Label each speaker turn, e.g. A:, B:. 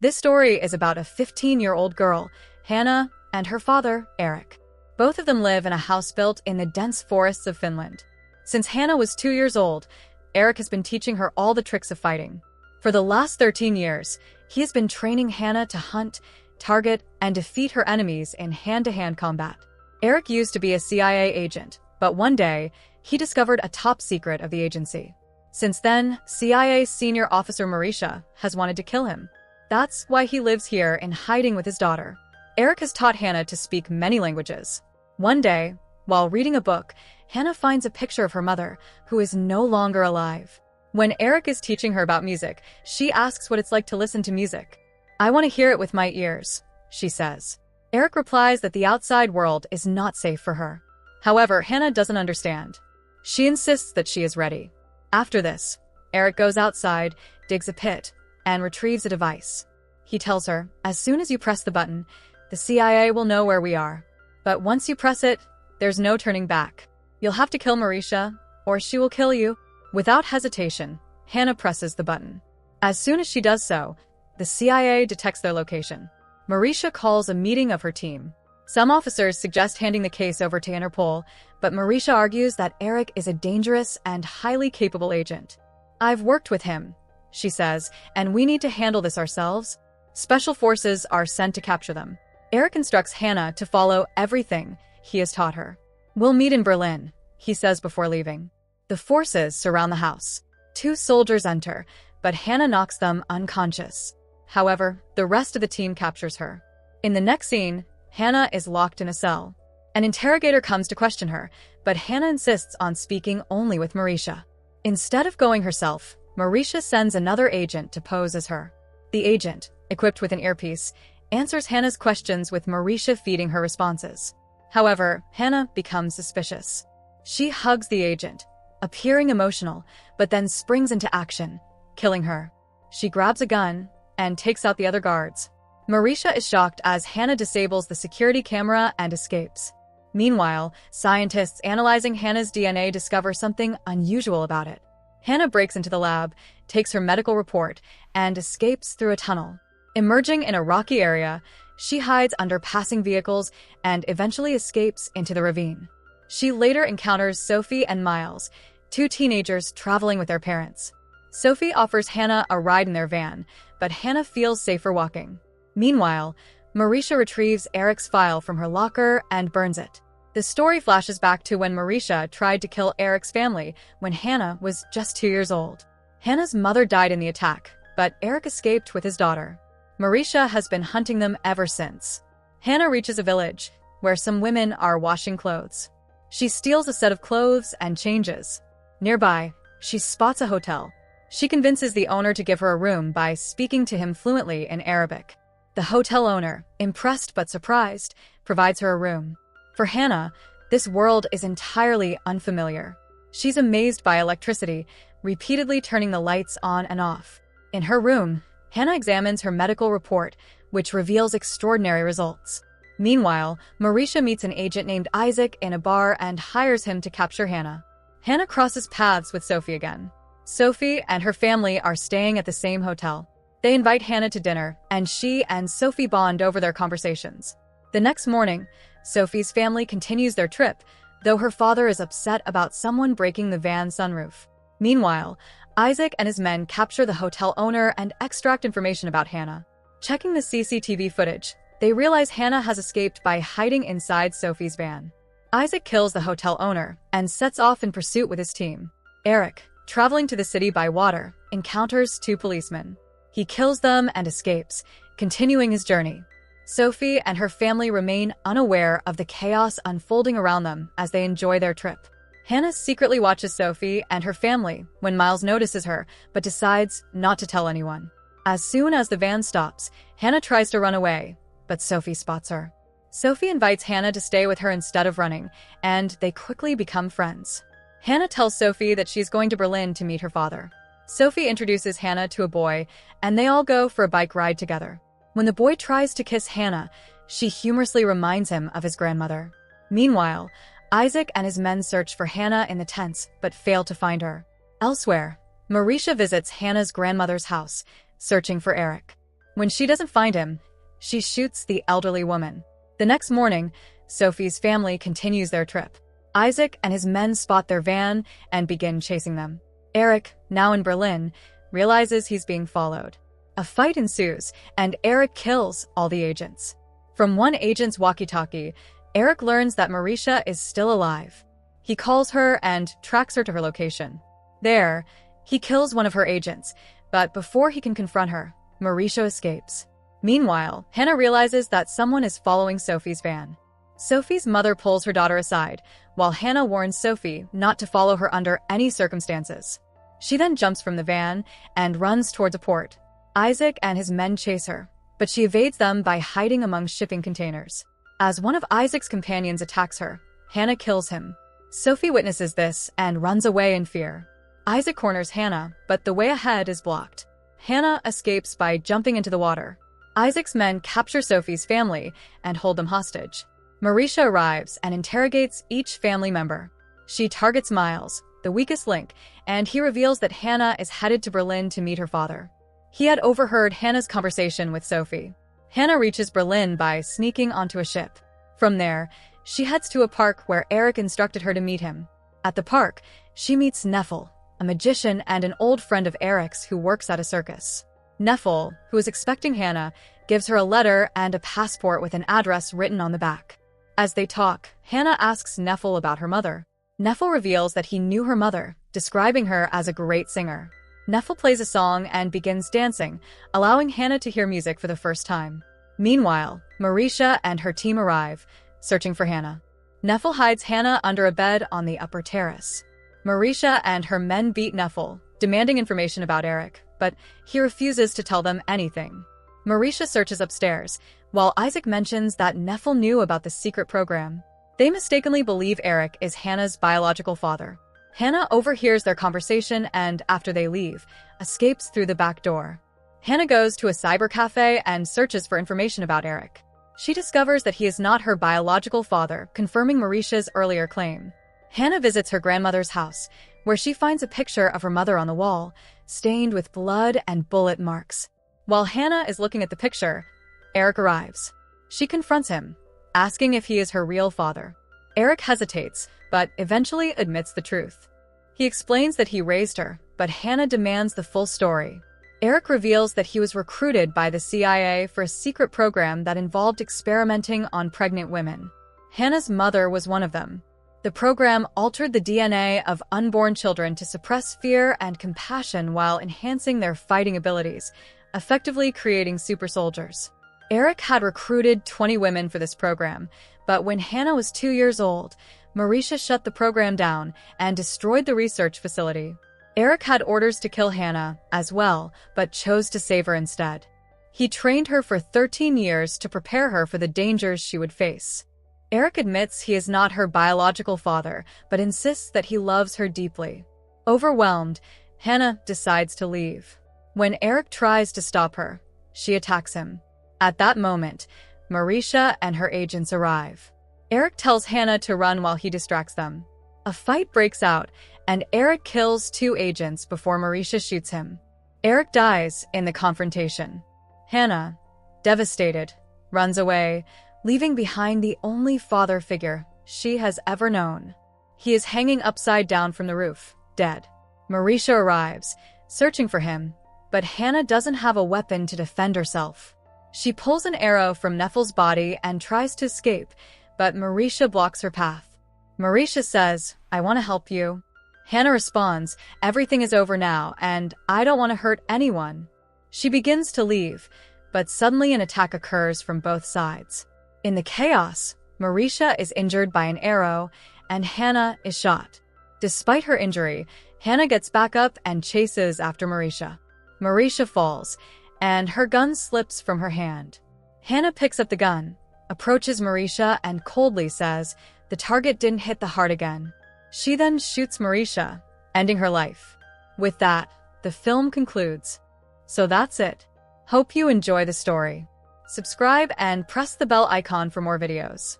A: This story is about a 15-year-old girl, Hanna, and her father, Eric. Both of them live in a house built in the dense forests of Finland. Since Hanna was 2 years old, Eric has been teaching her all the tricks of fighting. For the last 13 years, he has been training Hanna to hunt, target, and defeat her enemies in hand-to-hand combat. Eric used to be a CIA agent, but one day, he discovered a top secret of the agency. Since then, CIA senior officer Marisha has wanted to kill him. That's why he lives here in hiding with his daughter. Eric has taught Hanna to speak many languages. One day, while reading a book, Hanna finds a picture of her mother, who is no longer alive. When Eric is teaching her about music, she asks what it's like to listen to music. "I want to hear it with my ears," she says. Eric replies that the outside world is not safe for her. However, Hanna doesn't understand. She insists that she is ready. After this, Eric goes outside, digs a pit, and retrieves a device. He tells her, "As soon as you press the button, the CIA will know where we are. But once you press it, there's no turning back. You'll have to kill Marisha, or she will kill you." Without hesitation, Hanna presses the button. As soon as she does so, the CIA detects their location. Marisha calls a meeting of her team. Some officers suggest handing the case over to Interpol, but Marisha argues that Eric is a dangerous and highly capable agent. "I've worked with him," she says, "and we need to handle this ourselves." Special forces are sent to capture them. Eric instructs Hanna to follow everything he has taught her. "We'll meet in Berlin," he says before leaving. The forces surround the house. 2 soldiers enter, but Hanna knocks them unconscious. However, the rest of the team captures her. In the next scene, Hanna is locked in a cell. An interrogator comes to question her, but Hanna insists on speaking only with Marisha. Instead of going herself, Marisha sends another agent to pose as her. The agent, equipped with an earpiece, answers Hanna's questions with Marisha feeding her responses. However, Hanna becomes suspicious. She hugs the agent, appearing emotional, but then springs into action, killing her. She grabs a gun and takes out the other guards. Marisha is shocked as Hanna disables the security camera and escapes. Meanwhile, scientists analyzing Hanna's DNA discover something unusual about it. Hanna breaks into the lab, takes her medical report, and escapes through a tunnel. Emerging in a rocky area, she hides under passing vehicles and eventually escapes into the ravine. She later encounters Sophie and Miles, 2 teenagers traveling with their parents. Sophie offers Hanna a ride in their van, but Hanna feels safer walking. Meanwhile, Marisha retrieves Eric's file from her locker and burns it. The story flashes back to when Marisha tried to kill Eric's family when Hanna was just 2 years old. Hanna's mother died in the attack, but Eric escaped with his daughter. Marisha has been hunting them ever since. Hanna reaches a village, where some women are washing clothes. She steals a set of clothes and changes. Nearby, she spots a hotel. She convinces the owner to give her a room by speaking to him fluently in Arabic. The hotel owner, impressed but surprised, provides her a room. For Hanna, this world is entirely unfamiliar. She's amazed by electricity, repeatedly turning the lights on and off. In her room, Hanna examines her medical report, which reveals extraordinary results. Meanwhile, Marisha meets an agent named Isaac in a bar and hires him to capture Hanna. Hanna crosses paths with Sophie again. Sophie and her family are staying at the same hotel. They invite Hanna to dinner, and she and Sophie bond over their conversations. The next morning, Sophie's family continues their trip, though her father is upset about someone breaking the van's sunroof. Meanwhile, Isaac and his men capture the hotel owner and extract information about Hanna. Checking the CCTV footage, they realize Hanna has escaped by hiding inside Sophie's van. Isaac kills the hotel owner and sets off in pursuit with his team. Eric, traveling to the city by water, encounters 2 policemen. He kills them and escapes, continuing his journey. Sophie and her family remain unaware of the chaos unfolding around them as they enjoy their trip. Hanna secretly watches Sophie and her family when Miles notices her, but decides not to tell anyone. As soon as the van stops, Hanna tries to run away, but Sophie spots her. Sophie invites Hanna to stay with her instead of running, and they quickly become friends. Hanna tells Sophie that she's going to Berlin to meet her father. Sophie introduces Hanna to a boy, and they all go for a bike ride together. When the boy tries to kiss Hanna, she humorously reminds him of his grandmother. Meanwhile, Isaac and his men search for Hanna in the tents, but fail to find her. Elsewhere, Marisha visits Hanna's grandmother's house, searching for Eric. When she doesn't find him, she shoots the elderly woman. The next morning, Sophie's family continues their trip. Isaac and his men spot their van and begin chasing them. Eric, now in Berlin, realizes he's being followed. A fight ensues, and Eric kills all the agents. From one agent's walkie-talkie, Eric learns that Marisha is still alive. He calls her and tracks her to her location. There, he kills one of her agents, but before he can confront her, Marisha escapes. Meanwhile, Hanna realizes that someone is following Sophie's van. Sophie's mother pulls her daughter aside, while Hanna warns Sophie not to follow her under any circumstances. She then jumps from the van and runs towards a port. Isaac and his men chase her, but she evades them by hiding among shipping containers. As one of Isaac's companions attacks her, Hanna kills him. Sophie witnesses this and runs away in fear. Isaac corners Hanna, but the way ahead is blocked. Hanna escapes by jumping into the water. Isaac's men capture Sophie's family and hold them hostage. Marisha arrives and interrogates each family member. She targets Miles, the weakest link, and he reveals that Hanna is headed to Berlin to meet her father. He had overheard Hanna's conversation with Sophie. Hanna reaches Berlin by sneaking onto a ship. From there, she heads to a park where Eric instructed her to meet him. At the park, she meets Neffel, a magician and an old friend of Eric's who works at a circus. Neffel, who is expecting Hanna, gives her a letter and a passport with an address written on the back. As they talk, Hanna asks Neffel about her mother. Neffel reveals that he knew her mother, describing her as a great singer. Neffel plays a song and begins dancing, allowing Hanna to hear music for the first time. Meanwhile, Marisha and her team arrive, searching for Hanna. Neffel hides Hanna under a bed on the upper terrace. Marisha and her men beat Neffel, demanding information about Eric, but he refuses to tell them anything. Marisha searches upstairs, while Isaac mentions that Neffel knew about the secret program. They mistakenly believe Eric is Hanna's biological father. Hanna overhears their conversation and, after they leave, escapes through the back door. Hanna goes to a cyber cafe and searches for information about Eric. She discovers that he is not her biological father, confirming Marisha's earlier claim. Hanna visits her grandmother's house, where she finds a picture of her mother on the wall, stained with blood and bullet marks. While Hanna is looking at the picture, Eric arrives. She confronts him, asking if he is her real father. Eric hesitates, but eventually admits the truth. He explains that he raised her, but Hanna demands the full story. Eric reveals that he was recruited by the CIA for a secret program that involved experimenting on pregnant women. Hanna's mother was one of them. The program altered the DNA of unborn children to suppress fear and compassion while enhancing their fighting abilities, effectively creating super soldiers. Eric had recruited 20 women for this program, but when Hanna was 2 years old, Marisha shut the program down and destroyed the research facility. Eric had orders to kill Hanna as well, but chose to save her instead. He trained her for 13 years to prepare her for the dangers she would face. Eric admits he is not her biological father, but insists that he loves her deeply. Overwhelmed, Hanna decides to leave. When Eric tries to stop her, she attacks him. At that moment, Marisha and her agents arrive. Eric tells Hanna to run while he distracts them. A fight breaks out, and Eric kills 2 agents before Marisha shoots him. Eric dies in the confrontation. Hanna, devastated, runs away, leaving behind the only father figure she has ever known. He is hanging upside down from the roof, dead. Marisha arrives, searching for him, but Hanna doesn't have a weapon to defend herself. She pulls an arrow from Neffel's body and tries to escape, but Marisha blocks her path. Marisha says, "I want to help you." Hanna responds, "Everything is over now, and I don't want to hurt anyone." She begins to leave, but suddenly an attack occurs from both sides. In the chaos, Marisha is injured by an arrow, and Hanna is shot. Despite her injury, Hanna gets back up and chases after Marisha. Marisha falls, and her gun slips from her hand. Hanna picks up the gun, approaches Marisha, and coldly says, "The target didn't hit the heart again." She then shoots Marisha, ending her life. With that, the film concludes. So that's it. Hope you enjoy the story. Subscribe and press the bell icon for more videos.